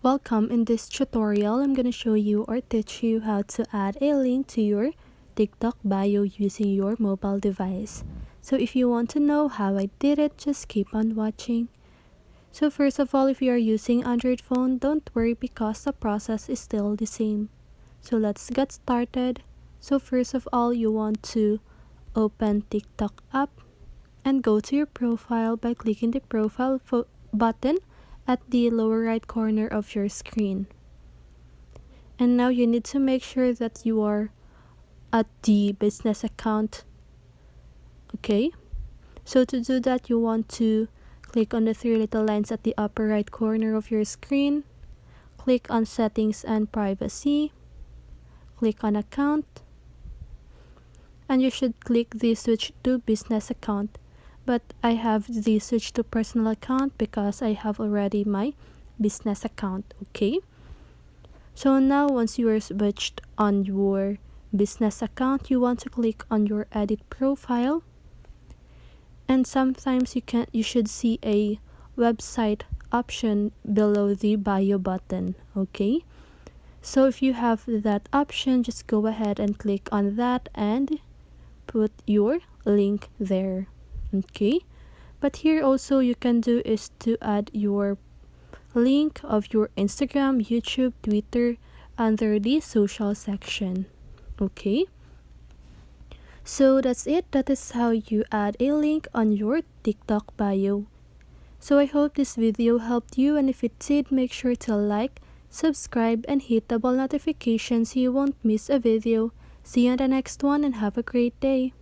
Welcome. In this tutorial, I'm going to show you or teach you how to add a link to your TikTok bio using your mobile device. So if you want to know how I did it, just keep on watching. So first of all, if you are using Android phone, don't worry because the process is still the same. So let's get started. So first of all, you want to open TikTok app and go to your profile by clicking the profile button at the lower right corner of your screen. And now you need to make sure that you are at the business account. Okay, so to do that, you want to click on the three little lines at the upper right corner of your screen, click on settings and privacy, click on account, and you should click the switch to business account. But I have the switch to personal account because I have already my business account. Okay, so now once you are switched on your business account, you want to click on your edit profile, and sometimes you should see a website option below the bio button. Okay, so if you have that option, just go ahead and click on that and put your link there. Okay, but here also you can do is to add your link of your Instagram, YouTube, Twitter under the social section. Okay, so that's it. That is how you add a link on your TikTok bio. So I hope this video helped you, and if it did, make sure to like, subscribe, and hit the bell notification so you won't miss a video. See you on the next one and have a great day.